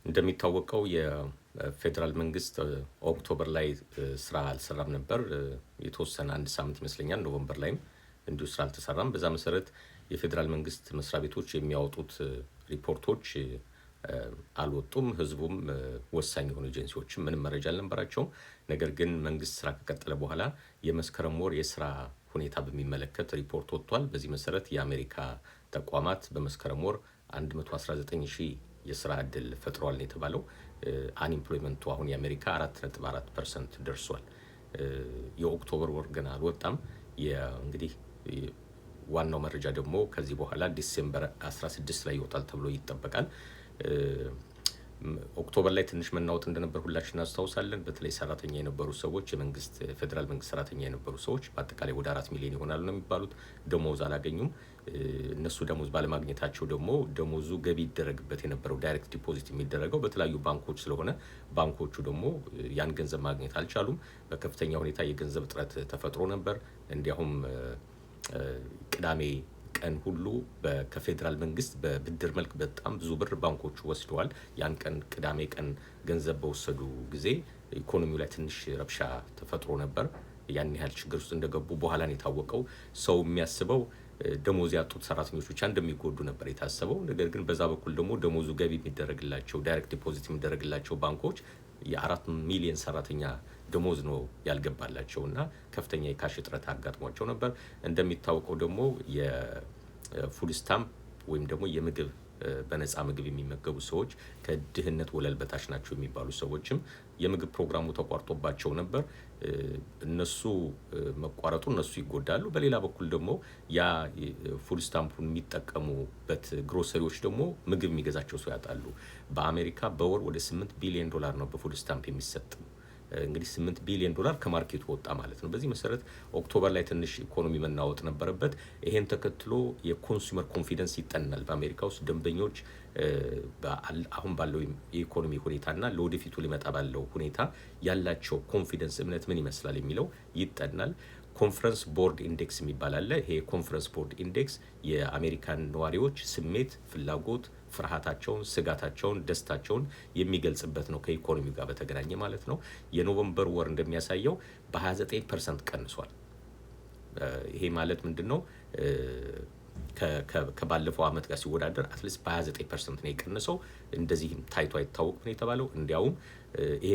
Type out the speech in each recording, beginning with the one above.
እንደሚታወቀው የፌደራል መንግስት ኦክቶበር ላይ ስራ አልሰራም ነበር። የተወሰነ አንድ ሳምንት ይመስለኛል ኖቨምበር ላይም እንዲሁ ስራ አልተሰራም። በዛ መሰረት የፌደራል መንግስት መስሪያ ቤቶች የሚያወጡት ሪፖርቶች አልወጡም። ህዝቡም ወሳኝ የሆኑ ኤጀንሲዎችም ምንም መረጃ አልነበራቸውም። ነገር ግን መንግስት ስራ ከቀጠለ በኋላ የመስከረም ወር የስራ ሁኔታ በሚመለከት ሪፖርት ወጥቷል። በዚህ መሰረት የአሜሪካ ተቋማት በመስከረም ወር 119,000 የስራ እድል ፈጥሯል ነው የተባለው። አንኢምፕሎይመንቱ አሁን የአሜሪካ 4.4% ደርሷል። የኦክቶበር ወር ገና አልወጣም። እንግዲህ ዋናው መረጃ ደግሞ ከዚህ በኋላ ዲሴምበር 16 ላይ ይወጣል ተብሎ ይጠበቃል። ኦክቶበር ላይ ትንሽ መናወጥ እንደነበር ሁላችን እናስታውሳለን። በተለይ ሰራተኛ የነበሩ ሰዎች የመንግስት ፌደራል መንግስት ሰራተኛ የነበሩ ሰዎች በአጠቃላይ ወደ 4 ሚሊዮን ይሆናሉ ነው የሚባሉት። ደሞዝ አላገኙም። እነሱ ደሞዝ ባለማግኘታቸው ደግሞ ደሞዙ ገቢ ይደረግበት የነበረው ዳይሬክት ዲፖዚት የሚደረገው በተለያዩ ባንኮች ስለሆነ ባንኮቹ ደግሞ ያን ገንዘብ ማግኘት አልቻሉም። በከፍተኛ ሁኔታ የገንዘብ እጥረት ተፈጥሮ ነበር። እንዲያውም ቅዳሜ ቀን ሁሉ ከፌደራል መንግስት በብድር መልክ በጣም ብዙ ብር ባንኮቹ ወስደዋል። ያን ቀን ቅዳሜ ቀን ገንዘብ በወሰዱ ጊዜ ኢኮኖሚው ላይ ትንሽ ረብሻ ተፈጥሮ ነበር። ያን ያህል ችግር ውስጥ እንደገቡ በኋላ ነው የታወቀው። ሰው የሚያስበው ደሞዝ ያጡት ሰራተኞች ብቻ እንደሚጎዱ ነበር የታሰበው። ነገር ግን በዛ በኩል ደግሞ ደሞዙ ገቢ የሚደረግላቸው ዳይሬክት ዲፖዚት የሚደረግላቸው ባንኮች የ4 ሚሊዮን ሰራተኛ ደሞዝ ነው ያልገባላቸው እና ከፍተኛ የካሽ እጥረት አጋጥሟቸው ነበር። እንደሚታወቀው ደግሞ የፉድ ስታምፕ ወይም ደግሞ የምግብ በነፃ ምግብ የሚመገቡ ሰዎች ከድህነት ወለል በታች ናቸው የሚባሉ ሰዎችም የምግብ ፕሮግራሙ ተቋርጦባቸው ነበር። እነሱ መቋረጡ እነሱ ይጎዳሉ። በሌላ በኩል ደግሞ ያ ፉድ ስታምፑን የሚጠቀሙበት ግሮሰሪዎች ደግሞ ምግብ የሚገዛቸው ሰው ያጣሉ። በአሜሪካ በወር ወደ $8 ቢሊዮን ነው በፉድ ስታምፕ የሚሰጥ። እንግዲህ $8 ቢሊዮን ከማርኬቱ ወጣ ማለት ነው። በዚህ መሰረት ኦክቶበር ላይ ትንሽ ኢኮኖሚ መናወጥ ነበረበት። ይሄን ተከትሎ የኮንሱመር ኮንፊደንስ ይጠናል። በአሜሪካ ውስጥ ደንበኞች አሁን ባለው የኢኮኖሚ ሁኔታና ለወደፊቱ ሊመጣ ባለው ሁኔታ ያላቸው ኮንፊደንስ እምነት ምን ይመስላል የሚለው ይጠናል። ኮንፈረንስ ቦርድ ኢንዴክስ የሚባል አለ። ይሄ ኮንፈረንስ ቦርድ ኢንዴክስ የአሜሪካን ነዋሪዎች ስሜት፣ ፍላጎት፣ ፍርሃታቸውን፣ ስጋታቸውን፣ ደስታቸውን የሚገልጽበት ነው። ከኢኮኖሚው ጋር በተገናኘ ማለት ነው። የኖቨምበር ወር እንደሚያሳየው በ29% ቀንሷል። ይሄ ማለት ምንድነው? ከባለፈው አመት ጋር ሲወዳደር አትሊስት በ29% ነው የቀነሰው። እንደዚህም ታይቶ አይታወቅም ነው የተባለው። እንዲያውም ይሄ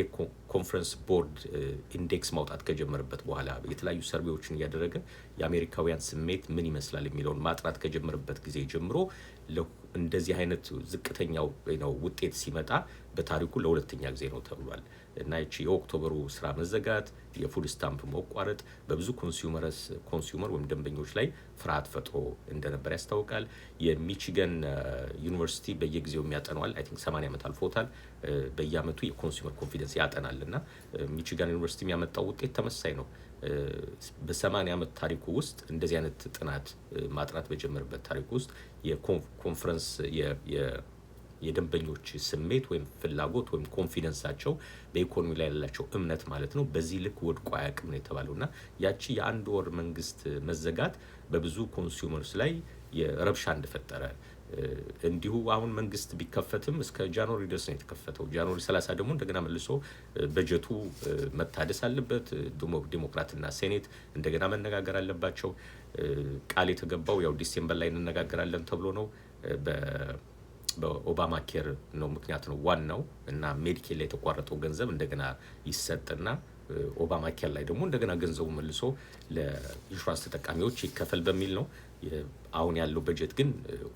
ኮንፈረንስ ቦርድ ኢንዴክስ ማውጣት ከጀመረበት በኋላ የተለያዩ ሰርቬዎችን እያደረገ የአሜሪካውያን ስሜት ምን ይመስላል የሚለውን ማጥራት ከጀመረበት ጊዜ ጀምሮ እንደዚህ አይነት ዝቅተኛው ውጤት ሲመጣ በታሪኩ ለሁለተኛ ጊዜ ነው ተብሏል። እና እቺ የኦክቶበሩ ስራ መዘጋት፣ የፉድ ስታምፕ መቋረጥ በብዙ ኮንሱመር ወይም ደንበኞች ላይ ፍርሃት ፈጥሮ እንደነበር ያስታውቃል። የሚቺገን ዩኒቨርሲቲ በየጊዜው የሚያጠናዋል። አይ ቲንክ 80 ዓመት አልፎታል። በየአመቱ የኮንሱመር ኮንፊደንስ ያጠናልና ሚቺጋን ዩኒቨርሲቲ የሚያመጣው ውጤት ተመሳሳይ ነው። በ80 ዓመት ታሪኩ ውስጥ እንደዚህ አይነት ጥናት ማጥራት በጀመረበት ታሪኩ ውስጥ የኮንፈረንስ የደንበኞች ስሜት ወይም ፍላጎት ወይም ኮንፊደንሳቸው በኢኮኖሚ ላይ ያላቸው እምነት ማለት ነው በዚህ ልክ ወድቆ አያውቅም ነው የተባለውና ያቺ የአንድ ወር መንግስት መዘጋት በብዙ ኮንሱመርስ ላይ የረብሻ እንደፈጠረ እንዲሁ አሁን መንግስት ቢከፈትም እስከ ጃንዋሪ ድረስ ነው የተከፈተው። ጃንዋሪ 30 ደግሞ እንደገና መልሶ በጀቱ መታደስ አለበት። ዲሞክራትና ሴኔት እንደገና መነጋገር አለባቸው። ቃል የተገባው ያው ዲሴምበር ላይ እንነጋገራለን ተብሎ ነው። በኦባማ ኬር ነው ምክንያት ነው ዋናው እና ሜዲኬል ላይ የተቋረጠው ገንዘብ እንደገና ይሰጥና ኦባማ ኬር ላይ ደግሞ እንደገና ገንዘቡ መልሶ ለኢንሹራንስ ተጠቃሚዎች ይከፈል በሚል ነው። አሁን ያለው በጀት ግን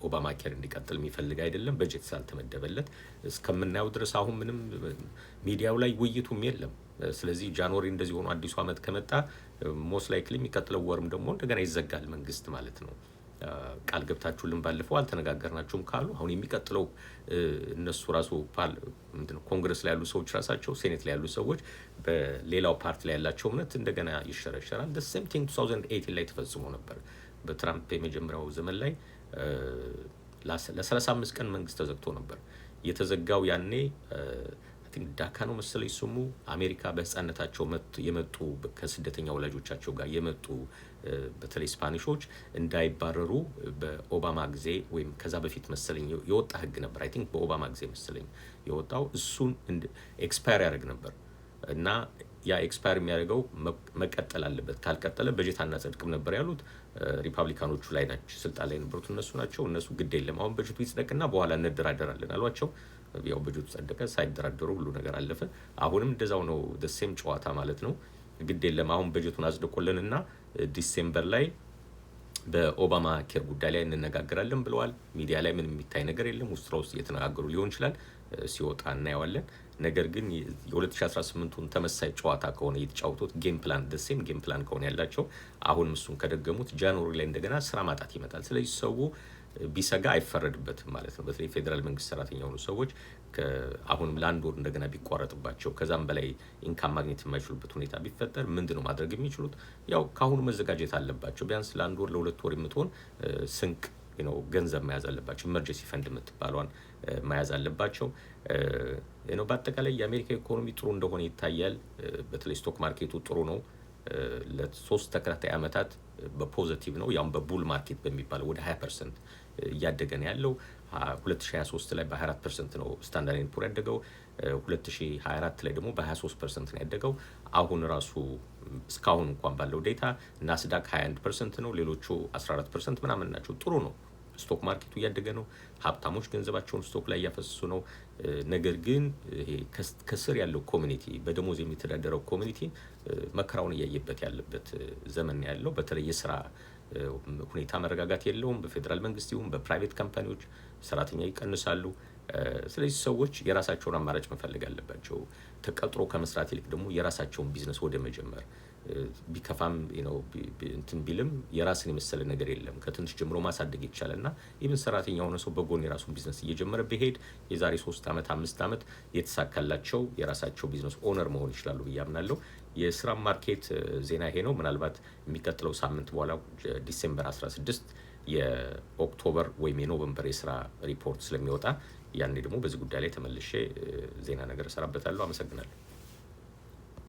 ኦባማ ኬር እንዲቀጥል የሚፈልግ አይደለም። በጀት ስላልተመደበለት እስከምናየው ድረስ አሁን ምንም ሚዲያው ላይ ውይይቱም የለም። ስለዚህ ጃንዋሪ እንደዚህ ሆኖ አዲሱ አመት ከመጣ ሞስት ላይክሊ የሚቀጥለው ወርም ደግሞ እንደገና ይዘጋል መንግስት ማለት ነው። ቃል ገብታችሁልን ባለፈው አልተነጋገርናችሁም ካሉ አሁን የሚቀጥለው እነሱ ራሱ ኮንግረስ ላይ ያሉ ሰዎች ራሳቸው ሴኔት ላይ ያሉ ሰዎች በሌላው ፓርቲ ላይ ያላቸው እምነት እንደገና ይሸረሸራል። the same thing 2018 ላይ ተፈጽሞ ነበር። በትራምፕ የመጀመሪያው ዘመን ላይ ለ35 ቀን መንግስት ተዘግቶ ነበር። የተዘጋው ያኔ ዳካ ነው መሰለኝ ስሙ። አሜሪካ በህፃነታቸው የመጡ ከስደተኛ ወላጆቻቸው ጋር የመጡ በተለይ ስፓኒሾች እንዳይባረሩ በኦባማ ጊዜ ወይም ከዛ በፊት መሰለኝ የወጣ ህግ ነበር። አይ ቲንክ በኦባማ ጊዜ መሰለኝ የወጣው እሱን ኤክስፓየር ያደርግ ነበር እና ያ ኤክስፓየር የሚያደርገው መቀጠል አለበት፣ ካልቀጠለ በጀት አናጸድቅም ነበር ያሉት። ሪፐብሊካኖቹ ላይ ናቸው ስልጣን ላይ የነበሩት እነሱ ናቸው። እነሱ ግድ የለም አሁን በጀቱ ይጽደቅና በኋላ እንደራደራለን አሏቸው። ያው በጀቱ ጸደቀ፣ ሳይደራደሩ ሁሉ ነገር አለፈ። አሁንም እንደዛው ነው፣ ደሴም ጨዋታ ማለት ነው። ግድ የለም አሁን በጀቱን አጽድቆልንና ዲሴምበር ላይ በኦባማ ኬር ጉዳይ ላይ እንነጋገራለን ብለዋል። ሚዲያ ላይ ምንም የሚታይ ነገር የለም። ውስጥ ለውስጥ እየተነጋገሩ ሊሆን ይችላል፣ ሲወጣ እናየዋለን። ነገር ግን የ2018ቱን ተመሳይ ጨዋታ ከሆነ እየተጫወቱት ጌም ፕላን ደሴም ጌም ፕላን ከሆነ ያላቸው አሁንም እሱን ከደገሙት ጃንዋሪ ላይ እንደገና ስራ ማጣት ይመጣል። ስለዚህ ሰው ቢሰጋ አይፈረድበትም ማለት ነው። በተለይ ፌዴራል መንግስት ሰራተኛ የሆኑ ሰዎች አሁንም ለአንድ ወር እንደገና ቢቋረጥባቸው ከዛም በላይ ኢንካም ማግኘት የማይችሉበት ሁኔታ ቢፈጠር ምንድነው ማድረግ የሚችሉት? ያው ካሁኑ መዘጋጀት አለባቸው። ቢያንስ ለአንድ ወር ለሁለት ወር የምትሆን ስንቅ ገንዘብ መያዝ አለባቸው። ኢመርጀንሲ ፈንድ የምትባሏን መያዝ አለባቸው። በአጠቃላይ የአሜሪካ ኢኮኖሚ ጥሩ እንደሆነ ይታያል። በተለይ ስቶክ ማርኬቱ ጥሩ ነው። ለሶስት ተከታታይ ዓመታት በፖዚቲቭ ነው። ያውም በቡል ማርኬት በሚባለው ወደ 20% እያደገ ነው ያለው። 2023 ላይ በ24% ነው ስታንዳርድ ኤንድ ፑር ያደገው። 2024 ላይ ደግሞ በ23% ነው ያደገው። አሁን ራሱ እስካሁን እንኳን ባለው ዴታ ናስዳክ 21% ነው፣ ሌሎቹ 14% ምናምን ናቸው። ጥሩ ነው። ስቶክ ማርኬቱ እያደገ ነው። ሀብታሞች ገንዘባቸውን ስቶክ ላይ እያፈሰሱ ነው። ነገር ግን ይሄ ከስር ያለው ኮሚኒቲ በደሞዝ የሚተዳደረው ኮሚኒቲ መከራውን እያየበት ያለበት ዘመን ያለው። በተለይ የስራ ሁኔታ መረጋጋት የለውም። በፌዴራል መንግስት ይሁን በፕራይቬት ካምፓኒዎች ሰራተኛ ይቀንሳሉ። ስለዚህ ሰዎች የራሳቸውን አማራጭ መፈለግ አለባቸው። ተቀጥሮ ከመስራት ይልቅ ደግሞ የራሳቸውን ቢዝነስ ወደ መጀመር ቢከፋም እንትን ቢልም የራስን የመሰለ ነገር የለም። ከትንሽ ጀምሮ ማሳደግ ይቻላልና ኢቭን ሰራተኛ ሆነ ሰው በጎን የራሱን ቢዝነስ እየጀመረ ቢሄድ የዛሬ 3 ዓመት 5 ዓመት የተሳካላቸው የራሳቸው ቢዝነስ ኦነር መሆን ይችላሉ ብዬ አምናለሁ። የስራ ማርኬት ዜና ይሄ ነው። ምናልባት የሚቀጥለው ሳምንት በኋላ ዲሴምበር 16 የኦክቶበር ወይም የኖቨምበር የስራ ሪፖርት ስለሚወጣ ያኔ ደግሞ በዚህ ጉዳይ ላይ ተመልሼ ዜና ነገር እሰራበታለሁ። አመሰግናለሁ።